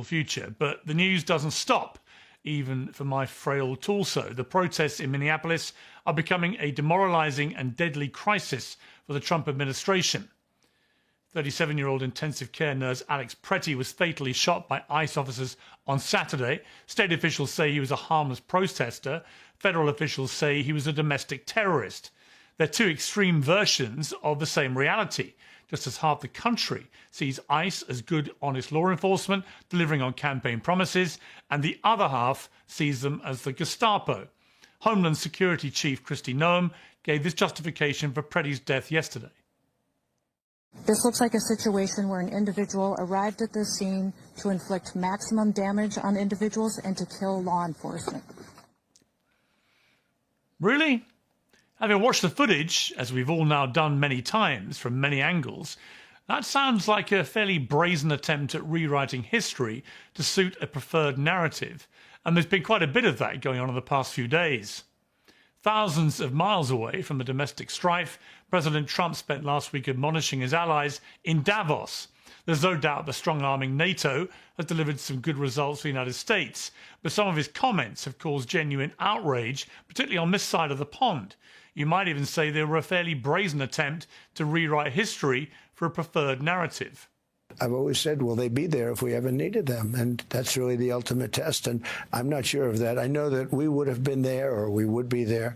future. But the news doesn't stop, even for my frail torso. The protests in Minneapolis are becoming a demoralizing and deadly crisis for the Trump administration. 37-year-old intensive care nurse Alex Pretty was fatally shot by ICE officers on Saturday. State officials say he was a harmless protester. Federal officials say he was a domestic terrorist. They're two extreme versions of the same reality, just as half the country sees ICE as good, honest law enforcement, delivering on campaign promises, and the other half sees them as the Gestapo. Homeland Security Chief Kristi Noem gave this justification for Pretty's death yesterday. This looks like a situation where an individual arrived at the scene to inflict maximum damage on individuals and to kill law enforcement. Really? Having watched the footage, as we've all now done many times from many angles, that sounds like a fairly brazen attempt at rewriting history to suit a preferred narrative, and there's been quite a bit of that going on in the past few days. Thousands of miles away from the domestic strife, President Trump spent last week admonishing his allies in Davos. There's no doubt the strong-arming NATO has delivered some good results for the United States, but some of his comments have caused genuine outrage, particularly on this side of the pond. You might even say they were a fairly brazen attempt to rewrite history for a preferred narrative. I've always said, will they be there if we ever needed them? And that's really the ultimate test. And I'm not sure of that. I know that we would have been there, or we would be there.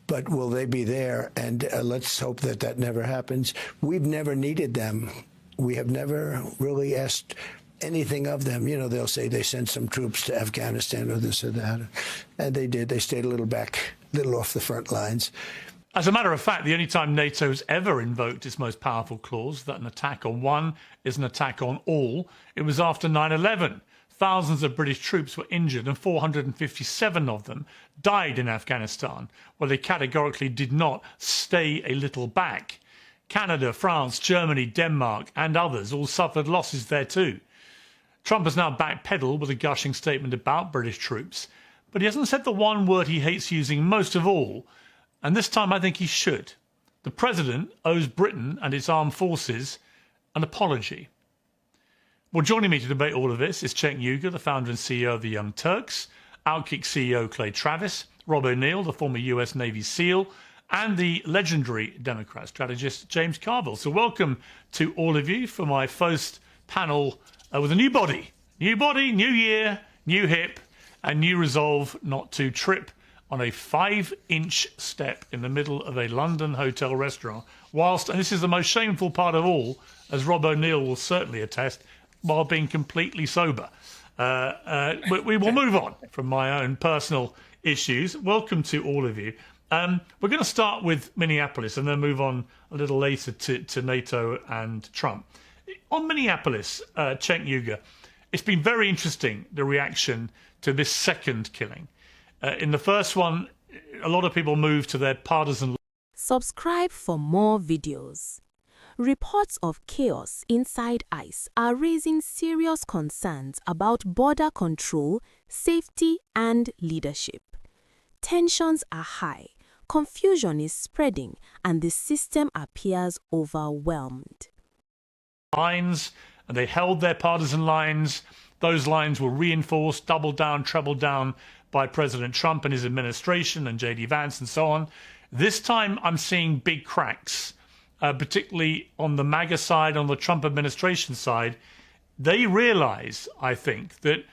But will they be there? And let's hope that that never happens. We've never needed them. We have never really asked anything of them. You know, they'll say they sent some troops to Afghanistan or this or that. And they did. They stayed a little off the front lines. As a matter of fact, the only time NATO has ever invoked its most powerful clause, that an attack on one is an attack on all, it was after 9/11. Thousands of British troops were injured and 457 of them died in Afghanistan, where they categorically did not stay a little back. Canada, France, Germany, Denmark and others all suffered losses there too. Trump has now backpedaled with a gushing statement about British troops, but he hasn't said the one word he hates using most of all, and this time I think he should. The president owes Britain and its armed forces an apology. Well, joining me to debate all of this is Cenk Uygur, the founder and CEO of the Young Turks, Outkick CEO Clay Travis, Rob O'Neill, the former US Navy SEAL, and the legendary Democrat strategist James Carville. So welcome to all of you for my first panel with a new body. New body, new year, new hip, and new resolve not to trip on a 5-inch step in the middle of a London hotel restaurant, whilst, and this is the most shameful part of all, as Rob O'Neill will certainly attest, while being completely sober. We will move on from my own personal issues. Welcome to all of you. We're going to start with Minneapolis and then move on a little later to NATO and Trump. On Minneapolis, Cenk Uygur, it's been very interesting, the reaction to this second killing. In the first one, a lot of people moved to their partisan. Subscribe for more videos. Reports of chaos inside ICE are raising serious concerns about border control, safety, and leadership. Tensions are high, confusion is spreading, and the system appears overwhelmed. Lines, and they held their partisan lines. Those lines were reinforced, doubled down, trebled down by President Trump and his administration and J.D. Vance and so on. This time I'm seeing big cracks, particularly on the MAGA side, on the Trump administration side. They realize, I think, that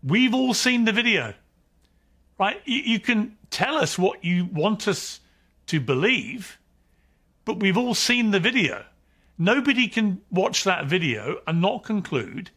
we've all seen the video, right? You can tell us what you want us to believe, but we've all seen the video. Nobody can watch that video and not conclude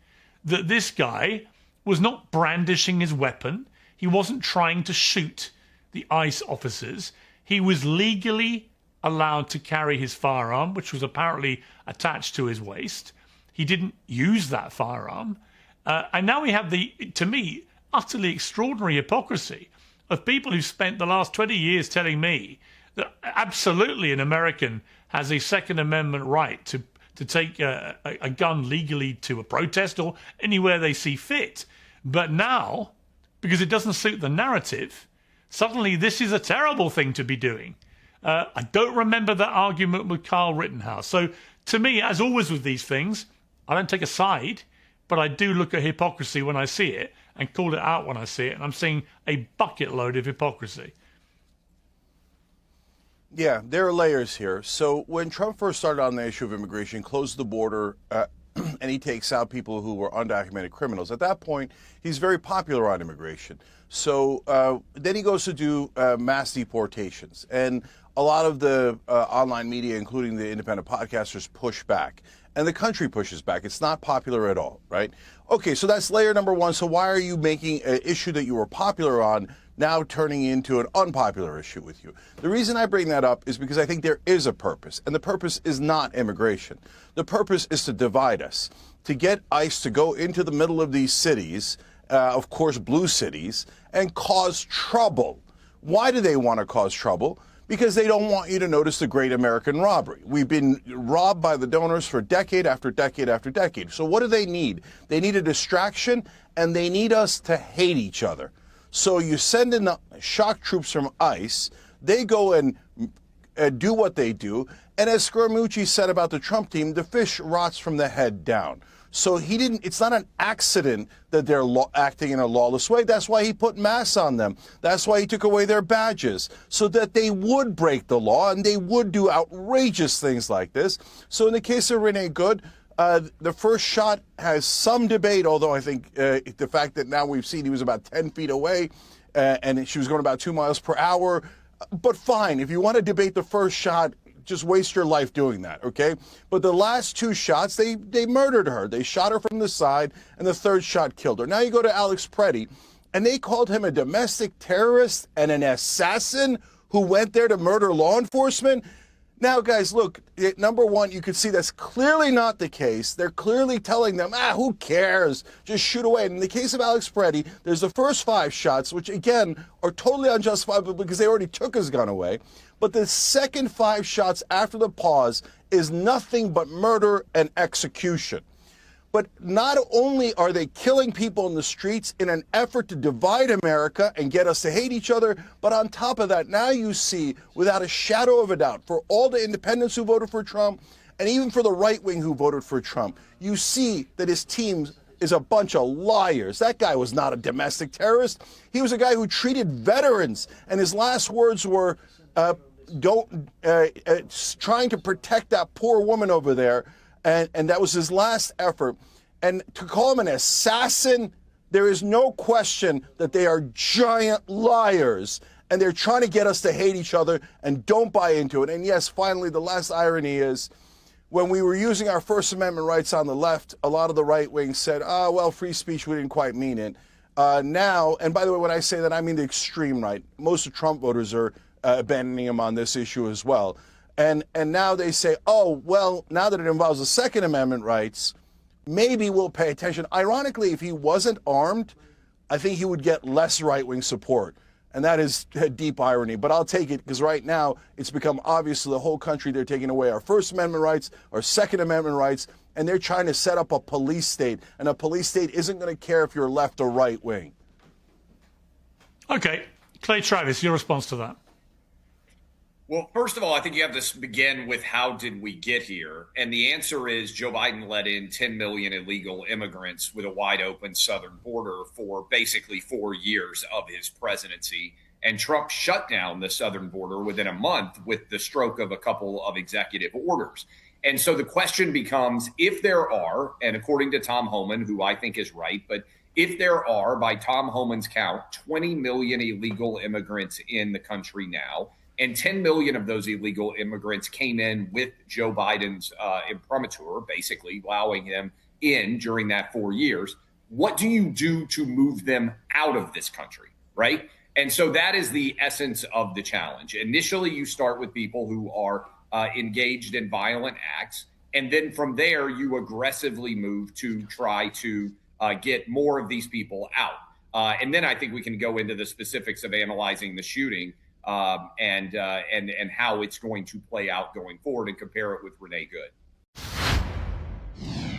that this guy was not brandishing his weapon. He wasn't trying to shoot the ICE officers. He was legally allowed to carry his firearm, which was apparently attached to his waist. He didn't use that firearm. And now we have the, to me, utterly extraordinary hypocrisy of people who've spent the last 20 years telling me that absolutely an American has a Second Amendment right to take a gun legally to a protest or anywhere they see fit. But now, because it doesn't suit the narrative, suddenly this is a terrible thing to be doing. I don't remember that argument with Kyle Rittenhouse. So to me, as always with these things, I don't take a side, but I do look at hypocrisy when I see it and call it out when I see it, and I'm seeing a bucket load of hypocrisy. Yeah, there are layers here. So when Trump first started on the issue of immigration, closed the border, and he takes out people who were undocumented criminals. At that point, he's very popular on immigration. So then he goes to do mass deportations. And a lot of the online media, including the independent podcasters, push back. And the country pushes back. It's not popular at all, right? Okay, so that's layer number one. So why are you making an issue that you were popular on now turning into an unpopular issue with you? The reason I bring that up is because I think there is a purpose, and the purpose is not immigration. The purpose is to divide us, to get ICE to go into the middle of these cities, of course, blue cities, and cause trouble. Why do they want to cause trouble? Because they don't want you to notice the great American robbery. We've been robbed by the donors for decade after decade after decade. So what do they need? They need a distraction, and they need us to hate each other. So you send in the shock troops from ICE, they go and do what they do, and as Scaramucci said about the Trump team, the fish rots from the head down. So it's not an accident that they're acting in a lawless way. That's why he put masks on them. That's why he took away their badges, so that they would break the law and they would do outrageous things like this. So in the case of Renee Good, the first shot has some debate, although I think the fact that now we've seen he was about 10 feet away and she was going about 2 miles per hour. But fine, if you want to debate the first shot, just waste your life doing that, okay? But the last two shots, they murdered her. They shot her from the side, and the third shot killed her. Now you go to Alex Preddy, and they called him a domestic terrorist and an assassin who went there to murder law enforcement. Now, guys, look, number one, you can see that's clearly not the case. They're clearly telling them, who cares? Just shoot away. And in the case of Alex Preddy, there's the first 5 shots, which, again, are totally unjustifiable because they already took his gun away. But the second 5 shots after the pause is nothing but murder and execution. But not only are they killing people in the streets in an effort to divide America and get us to hate each other, but on top of that, now you see, without a shadow of a doubt, for all the independents who voted for Trump, and even for the right wing who voted for Trump, you see that his team is a bunch of liars. That guy was not a domestic terrorist. He was a guy who treated veterans, and his last words were, trying to protect that poor woman over there. And that was his last effort. And to call him an assassin, there is no question that they are giant liars. And they're trying to get us to hate each other, and don't buy into it. And yes, finally, the last irony is when we were using our First Amendment rights on the left, a lot of the right wing said, well, free speech, we didn't quite mean it. Now, and by the way, when I say that, I mean the extreme right. Most of Trump voters are abandoning him on this issue as well. And now they say, well, now that it involves the Second Amendment rights, maybe we'll pay attention. Ironically, if he wasn't armed, I think he would get less right-wing support. And that is a deep irony. But I'll take it because right now it's become obvious to the whole country they're taking away our First Amendment rights, our Second Amendment rights, and they're trying to set up a police state. And a police state isn't going to care if you're left or right-wing. Okay. Clay Travis, your response to that? Well, first of all, I think you have to begin with how did we get here? And the answer is Joe Biden let in 10 million illegal immigrants with a wide open southern border for basically 4 years of his presidency. And Trump shut down the southern border within a month with the stroke of a couple of executive orders. And so the question becomes, if there are, and according to Tom Homan, who I think is right, but if there are, by Tom Homan's count, 20 million illegal immigrants in the country now, and 10 million of those illegal immigrants came in with Joe Biden's imprimatur, basically allowing him in during that 4 years. What do you do to move them out of this country, right? And so that is the essence of the challenge. Initially, you start with people who are engaged in violent acts. And then from there, you aggressively move to try to get more of these people out. And then I think we can go into the specifics of analyzing the shooting and how it's going to play out going forward and compare it with Renee Good.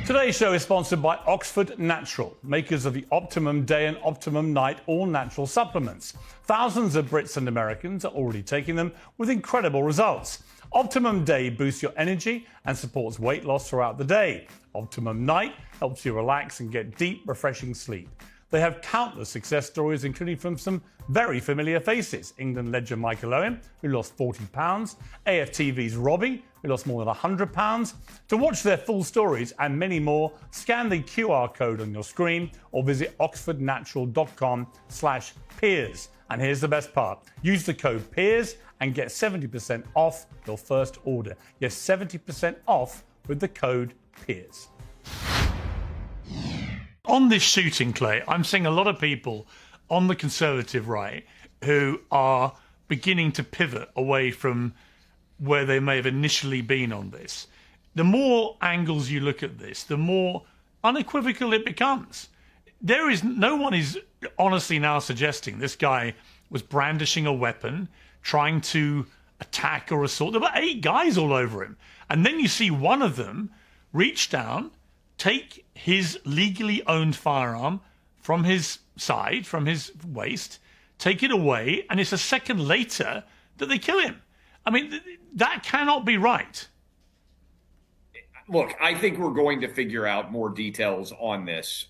Today's show is sponsored by Oxford Natural, makers of the Optimum Day and Optimum Night all-natural supplements. Thousands of Brits and Americans are already taking them with incredible results. Optimum Day boosts your energy and supports weight loss throughout the day. Optimum Night helps you relax and get deep, refreshing sleep. They have countless success stories, including from some very familiar faces. England legend Michael Owen, who lost 40 pounds. AFTV's Robbie, who lost more than 100 pounds. To watch their full stories and many more, scan the QR code on your screen or visit oxfordnatural.com/Piers. And here's the best part. Use the code Piers and get 70% off your first order. Yes, 70% off with the code Piers. On this shooting, Clay, I'm seeing a lot of people on the conservative right who are beginning to pivot away from where they may have initially been on this. The more angles you look at this, the more unequivocal it becomes. No one is honestly now suggesting this guy was brandishing a weapon, trying to attack or assault. There were 8 guys all over him. And then you see one of them reach down, take his legally owned firearm from his side, from his waist, take it away, and it's a second later that they kill him. I mean, that cannot be right. Look, I think we're going to figure out more details on this.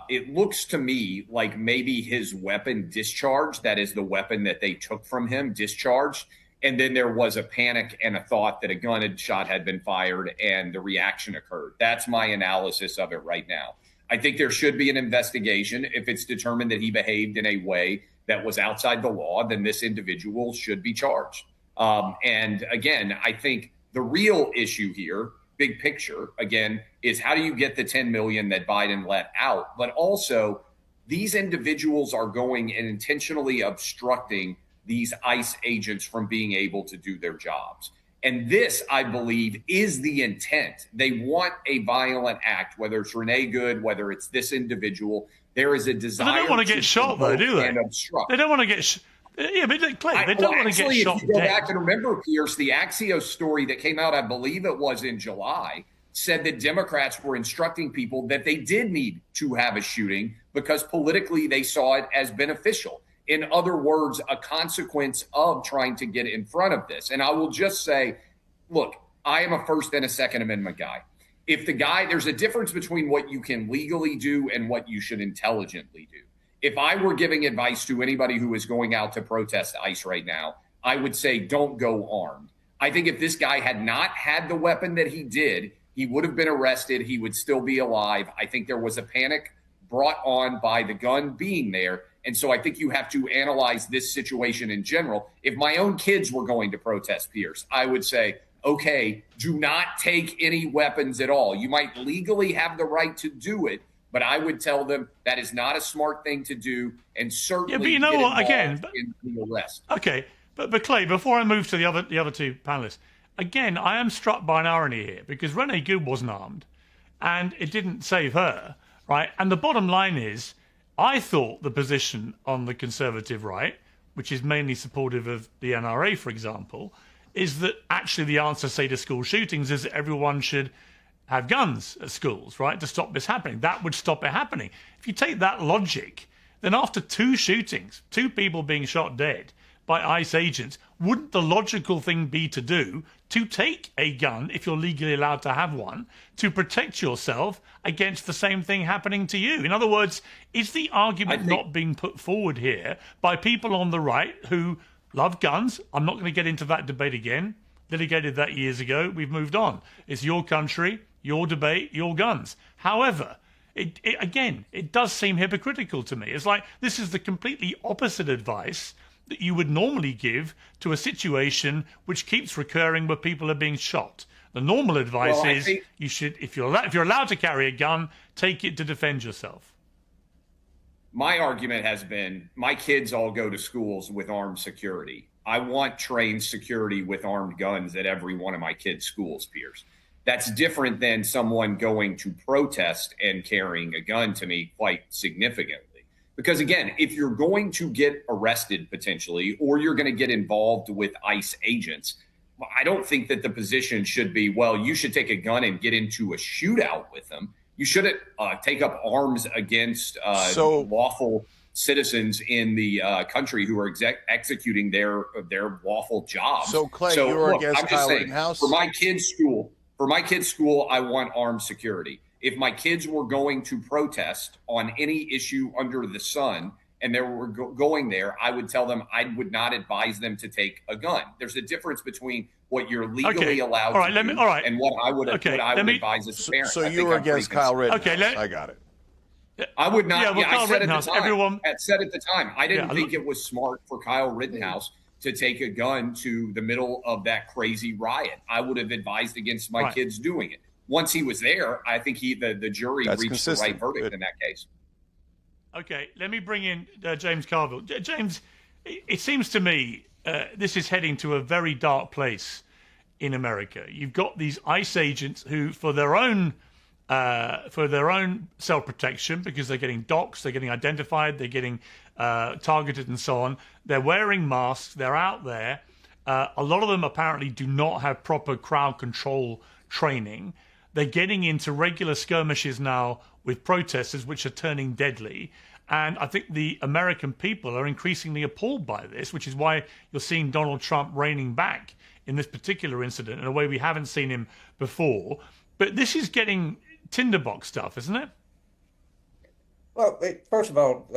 It looks to me like maybe his weapon discharged, that is the weapon that they took from him, discharged. And then there was a panic and a thought that a shot had been fired and the reaction occurred. That's my analysis of it right now. I think there should be an investigation. If it's determined that he behaved in a way that was outside the law, then this individual should be charged. And again, I think the real issue here, big picture, again, is how do you get the 10 million that Biden let out? But also, these individuals are going and intentionally obstructing these ICE agents from being able to do their jobs. And this, I believe, is the intent. They want a violent act, whether it's Renee Good, whether it's this individual. There is a desire. They don't want to get shot, though, do they? They don't want to get shot. Yeah, but Clay, they don't want to get shot. If you go back and remember, Piers, the Axios story that came out, I believe it was in July, said that Democrats were instructing people that they did need to have a shooting because politically they saw it as beneficial. In other words, a consequence of trying to get in front of this. And I will just say, look, I am a First and a Second Amendment guy. If there's a difference between what you can legally do and what you should intelligently do. If I were giving advice to anybody who is going out to protest ICE right now, I would say don't go armed. I think if this guy had not had the weapon that he did, he would have been arrested. He would still be alive. I think there was a panic brought on by the gun being there. And so I think you have to analyze this situation in general. If my own kids were going to protest, Piers, I would say, okay, do not take any weapons at all. You might legally have the right to do it, but I would tell them that is not a smart thing to do, and certainly but you know what? Again, in the arrest. Okay, but Clay, before I move to the other two panelists, again, I am struck by an irony here because Renee Good wasn't armed, and it didn't save her, right? And the bottom line is, I thought the position on the conservative right, which is mainly supportive of the NRA, for example, is that actually the answer, say, to school shootings is that everyone should have guns at schools, right, to stop this happening. That would stop it happening. If you take that logic, then after 2 shootings, 2 people being shot dead by ICE agents, wouldn't the logical thing be to take a gun, if you're legally allowed to have one, to protect yourself against the same thing happening to you? In other words, is the argument not being put forward here by people on the right who love guns? I'm not going to get into that debate again. Litigated that years ago. We've moved on. It's your country, your debate, your guns. However, it does seem hypocritical to me. It's like this is the completely opposite advice that you would normally give to a situation which keeps recurring where people are being shot. The normal advice is you should, if you're allowed to carry a gun, take it to defend yourself. My argument has been my kids all go to schools with armed security. I want trained security with armed guns at every one of my kids' schools, Piers. That's different than someone going to protest and carrying a gun, to me, quite significantly. Because again, if you're going to get arrested potentially, or you're going to get involved with ICE agents, I don't think that the position should be, well, you should take a gun and get into a shootout with them. You shouldn't take up arms against lawful citizens in the country who are executing their lawful jobs. So, Clay, you're against I'm just Kyle saying, Rittenhouse? For my kids' school, I want armed security. If my kids were going to protest on any issue under the sun and they were going there, I would tell them I would not advise them to take a gun. There's a difference between what you're legally allowed to do and what I would advise as a parent. So you were against Kyle Rittenhouse. Okay, I got it. I would not. Yeah, Kyle Rittenhouse, I said at the time, I didn't think it was smart for Kyle Rittenhouse to take a gun to the middle of that crazy riot. I would have advised against my kids doing it. Once he was there, I think the jury reached the right verdict in that case. Okay, let me bring in James Carville. James, it seems to me this is heading to a very dark place in America. You've got these ICE agents who, for their own self-protection, because they're getting doxxed, they're getting identified, they're getting targeted and so on, they're wearing masks, they're out there. A lot of them apparently do not have proper crowd control training. They're getting into regular skirmishes now with protesters, which are turning deadly. And I think the American people are increasingly appalled by this, which is why you're seeing Donald Trump reining back in this particular incident in a way we haven't seen him before. But this is getting tinderbox stuff, isn't it? Well, first of all,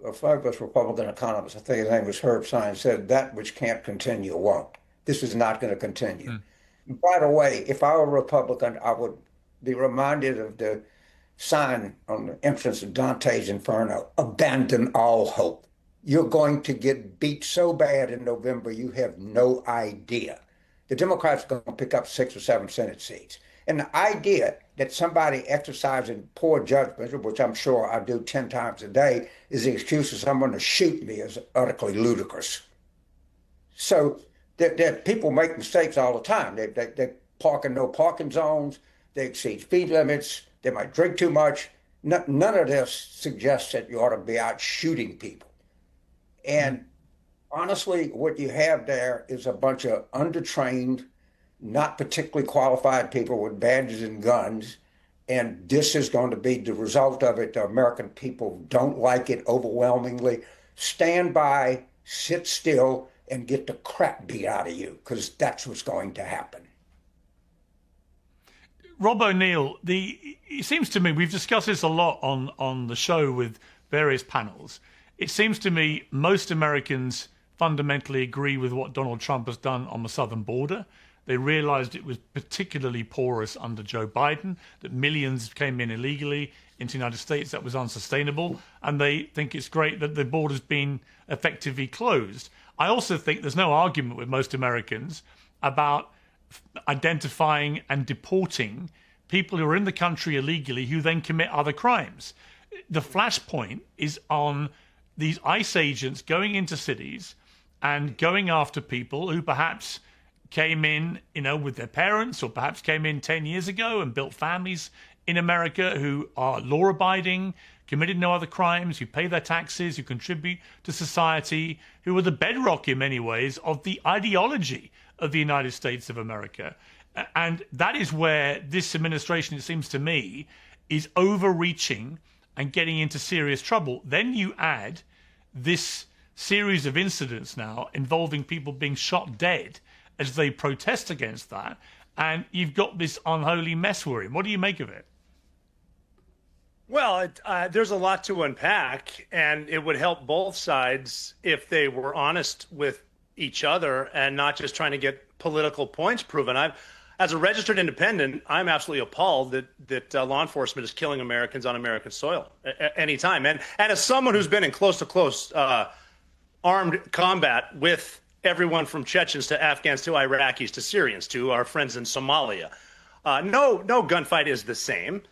a fabulous Republican economist, I think his name was Herb Sines, said that which can't continue won't. This is not going to continue. By the way, if I were a Republican, I would be reminded of the sign on the entrance of Dante's Inferno: abandon all hope. You're going to get beat so bad in November, you have no idea. The Democrats are going to pick up 6 or 7 Senate seats. And the idea that somebody exercising poor judgment, which I'm sure I do 10 times a day, is the excuse of someone to shoot me is utterly ludicrous. So that people make mistakes all the time. They park in no parking zones. They exceed speed limits. They might drink too much. None of this suggests that you ought to be out shooting people. And honestly, what you have there is a bunch of undertrained, not particularly qualified people with badges and guns. And this is going to be the result of it. The American people don't like it overwhelmingly. Stand by, sit still, and get the crap beat out of you, because that's what's going to happen. Rob O'Neill, it seems to me, we've discussed this a lot on the show with various panels. It seems to me most Americans fundamentally agree with what Donald Trump has done on the southern border. They realized it was particularly porous under Joe Biden, that millions came in illegally into the United States. That was unsustainable. And they think it's great that the border's been effectively closed. I also think there's no argument with most Americans about identifying and deporting people who are in the country illegally who then commit other crimes. The flashpoint is on these ICE agents going into cities and going after people who perhaps came in, with their parents, or perhaps came in 10 years ago and built families in America, who are law-abiding, committed no other crimes, who pay their taxes, who contribute to society, who are the bedrock in many ways of the ideology of the United States of America. And that is where this administration, it seems to me, is overreaching and getting into serious trouble. Then you add this series of incidents now involving people being shot dead as they protest against that, and you've got this unholy mess we're in. What do you make of it? Well, there's a lot to unpack, and it would help both sides if they were honest with each other and not just trying to get political points proven. As a registered independent, I'm absolutely appalled that law enforcement is killing Americans on American soil anytime. And as someone who's been in close armed combat with everyone from Chechens to Afghans to Iraqis to Syrians to our friends in Somalia, no gunfight is the same.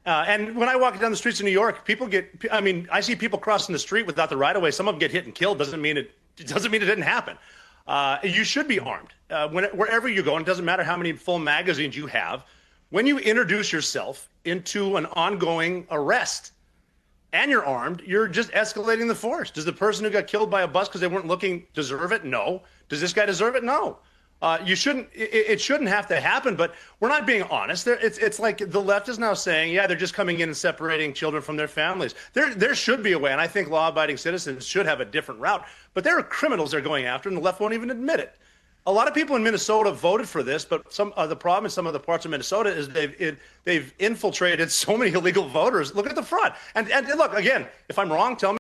And when I walk down the streets of New York, I see people crossing the street without the right of way. Some of them get hit and killed. Doesn't mean it didn't happen. You should be armed wherever you go. And it doesn't matter how many full magazines you have. When you introduce yourself into an ongoing arrest and you're armed, you're just escalating the force. Does the person who got killed by a bus because they weren't looking deserve it? No. Does this guy deserve it? No. You shouldn't. It shouldn't have to happen. But we're not being honest. It's like the left is now saying, yeah, they're just coming in and separating children from their families. There should be a way, and I think law-abiding citizens should have a different route. But there are criminals they're going after, and the left won't even admit it. A lot of people in Minnesota voted for this, but the problem in some of the parts of Minnesota is they've infiltrated so many illegal voters. Look at the fraud. And look, again, if I'm wrong, tell me.